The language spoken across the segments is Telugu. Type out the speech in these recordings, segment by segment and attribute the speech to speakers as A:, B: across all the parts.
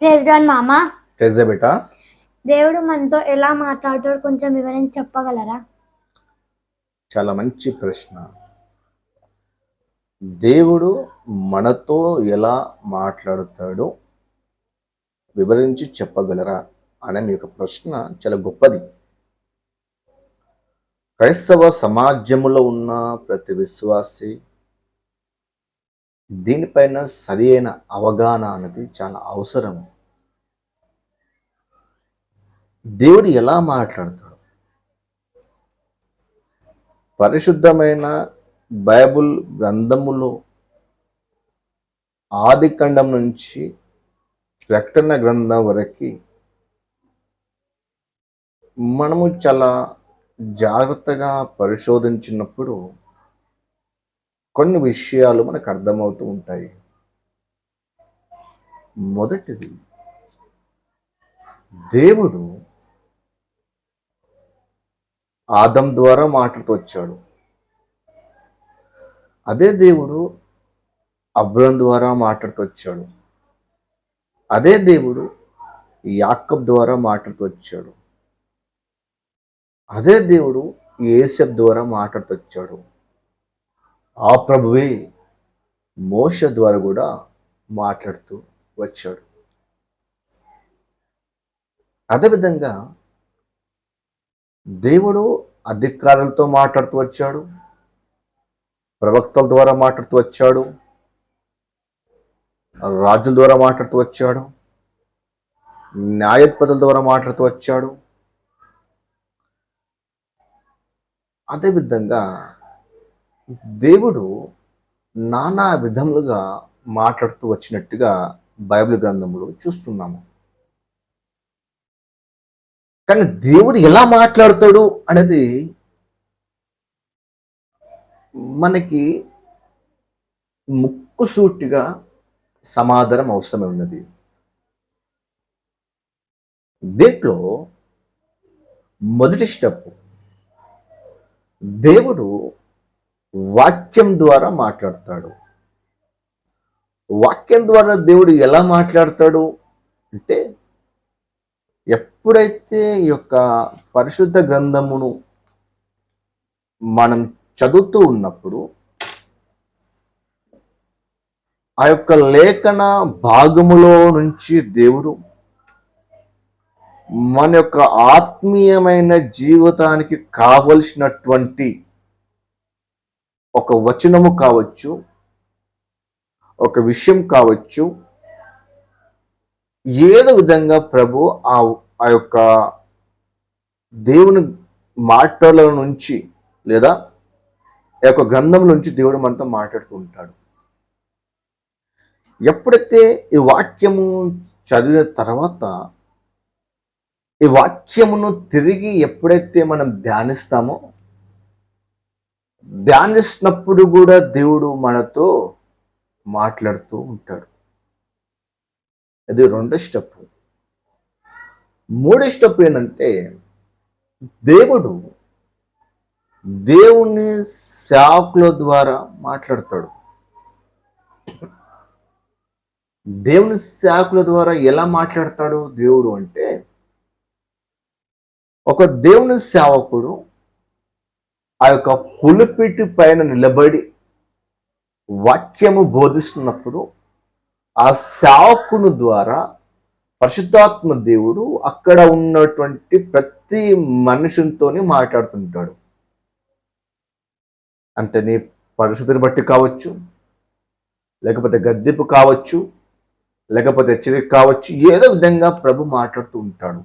A: ప్రైజ్ లార్డ్ మామ.
B: ప్రైజ్ బేటా.
A: దేవుడు మనతో ఎలా మాట్లాడతాడు కొంచెం వివరించి చెప్పగలరా?
B: చాలా మంచి ప్రశ్న. దేవుడు మనతో ఎలా మాట్లాడతాడో వివరించి చెప్పగలరా అనే మీ యొక్క ప్రశ్న చాలా గొప్పది. క్రైస్తవ సమాజంలో ఉన్న ప్రతి విశ్వాసి దీనిపైన సరి అయిన అవగాహన అనేది చాలా అవసరం. దేవుడు ఎలా మాట్లాడతాడు? పరిశుద్ధమైన బైబుల్ గ్రంథములో ఆదికాండం నుంచి ప్రకటన గ్రంథం వరకు మనము చాలా జాగ్రత్తగా పరిశోధించినప్పుడు కొన్ని విషయాలు మనకు అర్థమవుతూ ఉంటాయి. మొదటిది, దేవుడు ఆదం ద్వారా మాట్లాడుతూ వచ్చాడు. అదే దేవుడు అబ్రహాం ద్వారా మాట్లాడుతూ వచ్చాడు. అదే దేవుడు యాకోబు ద్వారా మాట్లాడుతూ వచ్చాడు. అదే దేవుడు యోసేపు ద్వారా మాట్లాడుతూ వచ్చాడు. ఆ ప్రభువే మోషే ద్వారా కూడా మాట్లాడుతూ వచ్చాడు. అదేవిధంగా దేవుడు అధికారులతో మాట్లాడుతూ వచ్చాడు, ప్రవక్తల ద్వారా మాట్లాడుతూ వచ్చాడు, రాజుల ద్వారా మాట్లాడుతూ వచ్చాడు, న్యాయాధిపతుల ద్వారా మాట్లాడుతూ వచ్చాడు. అదేవిధంగా దేవుడు నానా విధములుగా మాట్లాడుతూ వచ్చినట్టుగా బైబిల్ గ్రంథంలో చూస్తున్నాము. కానీ దేవుడు ఎలా మాట్లాడతాడు అనేది మనకి ముక్కుసూటిగా సమాధానం అవసరమే ఉన్నది. దీంట్లో మొదటి స్టెప్, దేవుడు వాక్యం ద్వారా మాట్లాడతాడు. వాక్యం ద్వారా దేవుడు ఎలా మాట్లాడతాడు అంటే, ఎప్పుడైతే ఈ యొక్క పరిశుద్ధ గ్రంథమును మనం చదువుతూ ఉన్నప్పుడు ఆ యొక్క లేఖన భాగములో నుంచి దేవుడు మన యొక్క ఆత్మీయమైన జీవితానికి కావలసినటువంటి ఒక వచనము కావచ్చు, ఒక విషయం కావచ్చు, ఏదో విధంగా ప్రభు ఆ యొక్క దేవుని మాటల నుంచి లేదా ఆ యొక్క గ్రంథం నుంచి దేవుడు మనతో మాట్లాడుతూ ఉంటాడు. ఎప్పుడైతే ఈ వాక్యము చదివిన తర్వాత ఈ వాక్యమును తిరిగి ఎప్పుడైతే మనం ధ్యానిస్తున్నప్పుడు కూడా దేవుడు మనతో మాట్లాడుతూ ఉంటాడు. ఇది రెండో స్టెప్. మూడో స్టెప్ ఏంటంటే, దేవుడు దేవుని సేవకుల ద్వారా మాట్లాడతాడు. దేవుని సేవకుల ద్వారా ఎలా మాట్లాడతాడు దేవుడు అంటే, ఒక దేవుని సేవకుడు ఆ యొక్క పులిపిటి పైన నిలబడి వాక్యము బోధిస్తున్నప్పుడు ఆ సేవకుని ద్వారా పరిశుద్ధాత్మ దేవుడు అక్కడ ఉన్నటువంటి ప్రతి మనుషులతోని మాట్లాడుతుంటాడు. అంటే నీ పరిస్థితిని బట్టి కావచ్చు, లేకపోతే గద్దెపు కావచ్చు, లేకపోతే హెచ్చరిక కావచ్చు, ఏదో విధంగా ప్రభు మాట్లాడుతూ ఉంటాడు.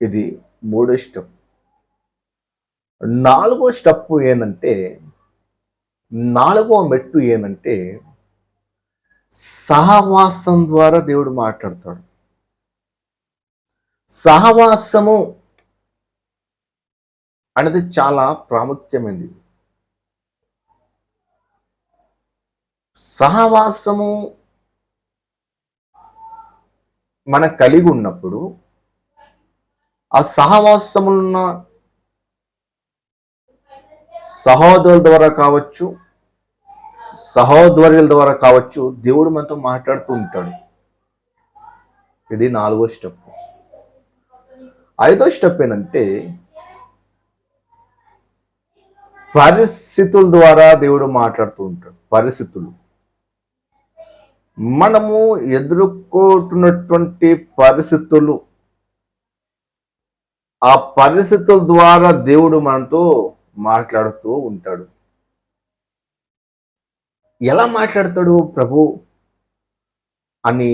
B: ఇది మూడో స్టెప్. నాలుగో స్టెప్ ఏంటంటే, నాలుగో మెట్టు ఏంటంటే, సహవాసం ద్వారా దేవుడు మాట్లాడతాడు. సహవాసము అనేది చాలా ప్రాముఖ్యమైనది. సహవాసము మనం కలిగి ఉన్నప్పుడు ఆ సహవాసమున్న సహోదరుల ద్వారా కావచ్చు, సహోదరుల ద్వారా కావచ్చు, దేవుడు మనతో మాట్లాడుతూ ఉంటాడు. ఇది 4వ స్టెప్. 5వ స్టెప్ ఏంటంటే పరిస్థితుల ద్వారా దేవుడు మాట్లాడుతూ ఉంటాడు. పరిస్థితులు, మనము ఎదుర్కొంటున్నటువంటి పరిస్థితులు, ఆ పరిస్థితుల ద్వారా దేవుడు మనతో మాట్లాడుతూ ఉంటాడు. ఎలా మాట్లాడతాడు ప్రభు అని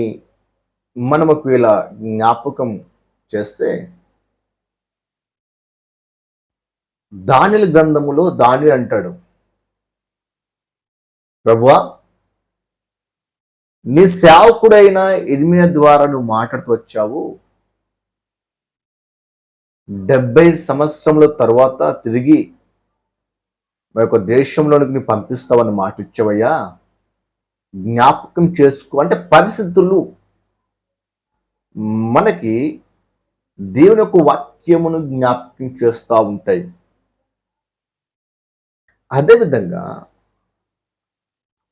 B: మనం ఒకవేళ జ్ఞాపకం చేస్తే, దానియేలు గ్రంథములో దానియేలు అంటాడు, ప్రభువా, నీ సేవకుడైన ఇర్మియా ద్వారా నువ్వు మాట్లాడుతూ వచ్చావు. 70 సంవత్సరముల తర్వాత తిరిగి మా యొక్క దేశంలోనికి నీ పంపిస్తావని మాట ఇచ్చవయ్యా, జ్ఞాపకం చేసుకో. అంటే పరిస్థితులు మనకి దేవుని యొక్క వాక్యమును జ్ఞాపకం చేస్తూ ఉంటాయి. అదేవిధంగా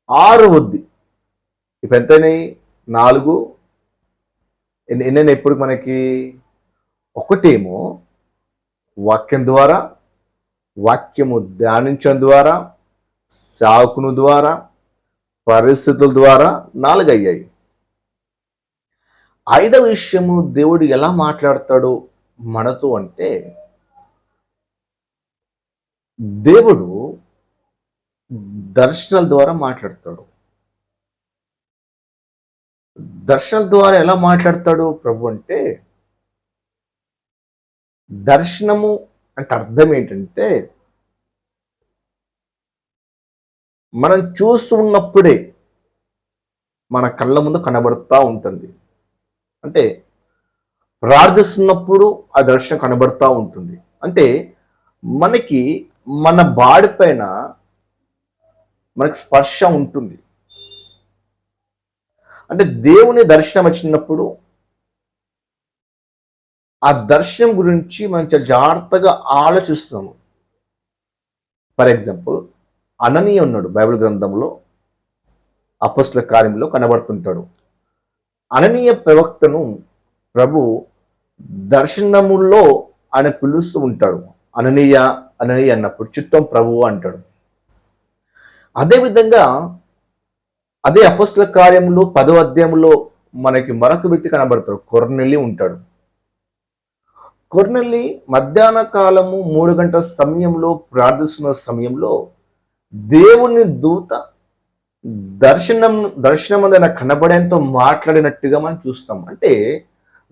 B: 6వది, ఇప్పుడు ఎంతైనాయి? 4. ఎన్నైనా ఎప్పుడు మనకి? ఒకటేమో వాక్యం ద్వారా, వాక్యము ధ్యానించడం ద్వారా, సాకును ద్వారా, పరిస్థితుల ద్వారా 4 అయ్యాయి. 5వ విషయము దేవుడు ఎలా మాట్లాడతాడు మనతో అంటే, దేవుడు దర్శనాల ద్వారా మాట్లాడతాడు. దర్శనాల ద్వారా ఎలా మాట్లాడతాడు ప్రభు అంటే, దర్శనము అంటే అర్థం ఏంటంటే, మనం చూస్తున్నప్పుడే మన కళ్ళ ముందు కనబడుతూ ఉంటుంది. అంటే ప్రార్థిస్తున్నప్పుడు ఆ దర్శనం కనబడుతూ ఉంటుంది. అంటే మనకి మన బాడీ పైన మనకి స్పర్శ ఉంటుంది. అంటే దేవుని దర్శనం వచ్చినప్పుడు ఆ దర్శనం గురించి మనం చాలా జాగ్రత్తగా ఆలోచిస్తున్నాము. ఫర్ ఎగ్జాంపుల్, అననీయ ఉన్నాడు బైబిల్ గ్రంథంలో, అపొస్తలుల కార్యంలో కనబడుతుంటాడు. అననీయ ప్రవక్తను ప్రభు దర్శనముల్లో ఆయన పిలుస్తూ ఉంటాడు. అననీయ అననీయ అన్నప్పుడు చిత్తం ప్రభువు అంటాడు. అదేవిధంగా అదే అపొస్తలుల కార్యంలో 10వ అధ్యాయంలో మనకి మరొక వ్యక్తి కనబడతాడు, కొర్నేలి ఉంటాడు. కొర్నేలి మధ్యాహ్న కాలము 3 గంటల సమయంలో ప్రార్థిస్తున్న సమయంలో దేవుని దూత దర్శనమైన కనబడేంతో మాట్లాడినట్టుగా మనం చూస్తాం. అంటే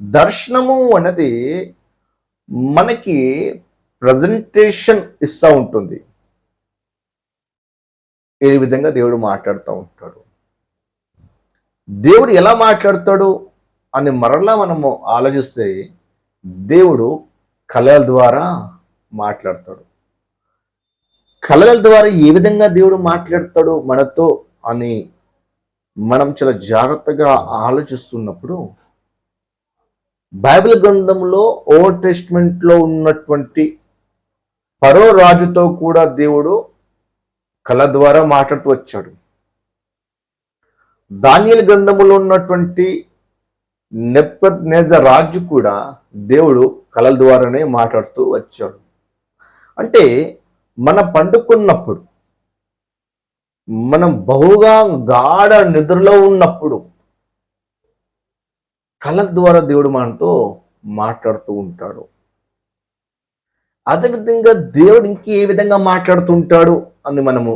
B: దర్శనము అనేది మనకి ప్రజెంటేషన్ ఇస్తూ ఉంటుంది. ఏ విధంగా దేవుడు మాట్లాడుతూ ఉంటాడు, దేవుడు ఎలా మాట్లాడతాడు అని మరలా మనము ఆలోచిస్తే, దేవుడు కళల ద్వారా మాట్లాడతాడు. కళల ద్వారా ఏ విధంగా దేవుడు మాట్లాడతాడు మనతో అని మనం చాలా జాగ్రత్తగా ఆలోచిస్తున్నప్పుడు, బైబిల్ గ్రంథంలో ఓల్డ్ టెస్ట్మెంట్ లో ఉన్నటువంటి ఫరో రాజుతో కూడా దేవుడు కళ ద్వారా మాట్లాడుతూ వచ్చాడు. దానియేలు గ్రంథంలో ఉన్నటువంటి నెబుకద్నెజర్ రాజు కూడా దేవుడు కళల ద్వారానే మాట్లాడుతూ వచ్చాడు. అంటే మనం పండుకున్నప్పుడు, మనం బహుగా గాఢ నిద్రలో ఉన్నప్పుడు కళ ద్వారా దేవుడు మనతో మాట్లాడుతూ ఉంటాడు. అదేవిధంగా దేవుడు ఇంకే విధంగా మాట్లాడుతుంటాడు అని మనము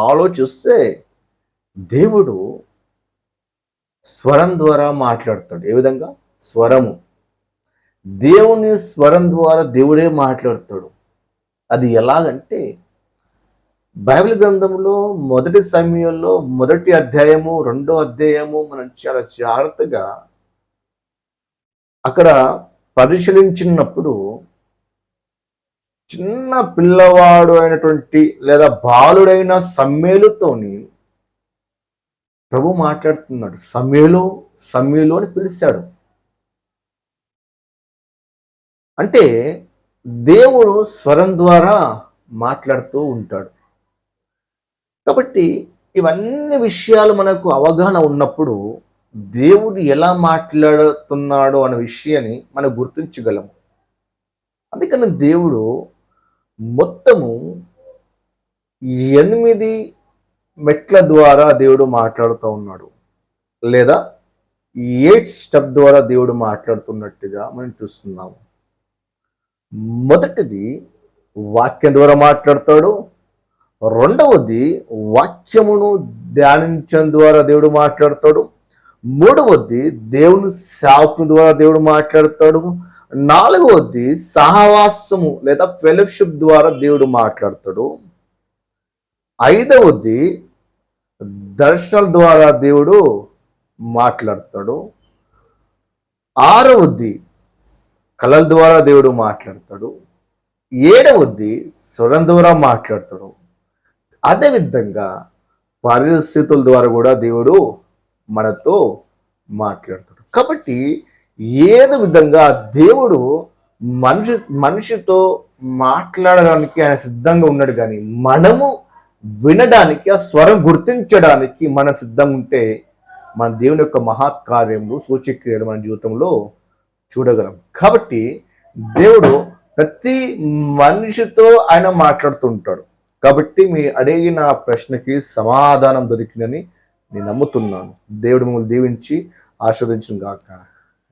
B: ఆలోచిస్తే, దేవుడు స్వరం ద్వారా మాట్లాడతాడు. ఏ విధంగా? స్వరము. దేవుని స్వరం ద్వారా దేవుడే మాట్లాడతాడు. అది ఎలాగంటే, బైబిల్ గ్రంథంలో మొదటి సమయంలో 1వ అధ్యాయము 2వ అధ్యాయము మనం చాలా జాగ్రత్తగా అక్కడ పరిశీలించినప్పుడు, చిన్న పిల్లవాడు అయినటువంటి లేదా బాలుడైన సమూయేలుతోని ప్రభు మాట్లాడుతున్నాడు. సమూయేలు సమూయేలు అని పిలిచాడు. అంటే దేవుడు స్వరం ద్వారా మాట్లాడుతూ ఉంటాడు. కాబట్టి ఇవన్నీ విషయాలు మనకు అవగాహన ఉన్నప్పుడు దేవుడు ఎలా మాట్లాడుతున్నాడు అనే విషయాన్ని మనం గుర్తించగలము. అందుకని దేవుడు మొత్తము 8 మెట్ల ద్వారా దేవుడు మాట్లాడుతూ ఉన్నాడు, లేదా 8 స్టెప్ ద్వారా దేవుడు మాట్లాడుతున్నట్టుగా మనం చూస్తున్నాము. మొదటిది వాక్యం ద్వారా మాట్లాడతాడు. రెండవది వాక్యమును ధ్యానించడం ద్వారా దేవుడు మాట్లాడతాడు. మూడవది దేవుని సేవకుని ద్వారా దేవుడు మాట్లాడతాడు. నాలుగవది సహవాసము లేదా ఫెలోషిప్ ద్వారా దేవుడు మాట్లాడతాడు. ఐదవది దర్శనాల ద్వారా దేవుడు మాట్లాడతాడు. ఆరవది కళల ద్వారా దేవుడు మాట్లాడతాడు. ఏడవది స్వరం ద్వారా మాట్లాడతాడు. అదేవిధంగా పరిస్థితుల ద్వారా కూడా దేవుడు మనతో మాట్లాడతాడు. కాబట్టి ఏదో విధంగా దేవుడు మనిషితో మాట్లాడడానికి ఆయన సిద్ధంగా ఉన్నాడు, కానీ మనము వినడానికి, ఆ స్వరం గుర్తించడానికి మన సిద్ధంగా ఉంటే మన దేవుని యొక్క మహత్ కార్యములు, సూచక్రియలు మన జీవితంలో చూడగలం. కాబట్టి దేవుడు ప్రతి మనిషితో ఆయన మాట్లాడుతుంటాడు. కాబట్టి మీ అడిగిన ప్రశ్నకి సమాధానం దొరికిందని నేను నమ్ముతున్నాను. దేవుడు మిమ్మల్ని దీవించి ఆశీర్వదించును గాక.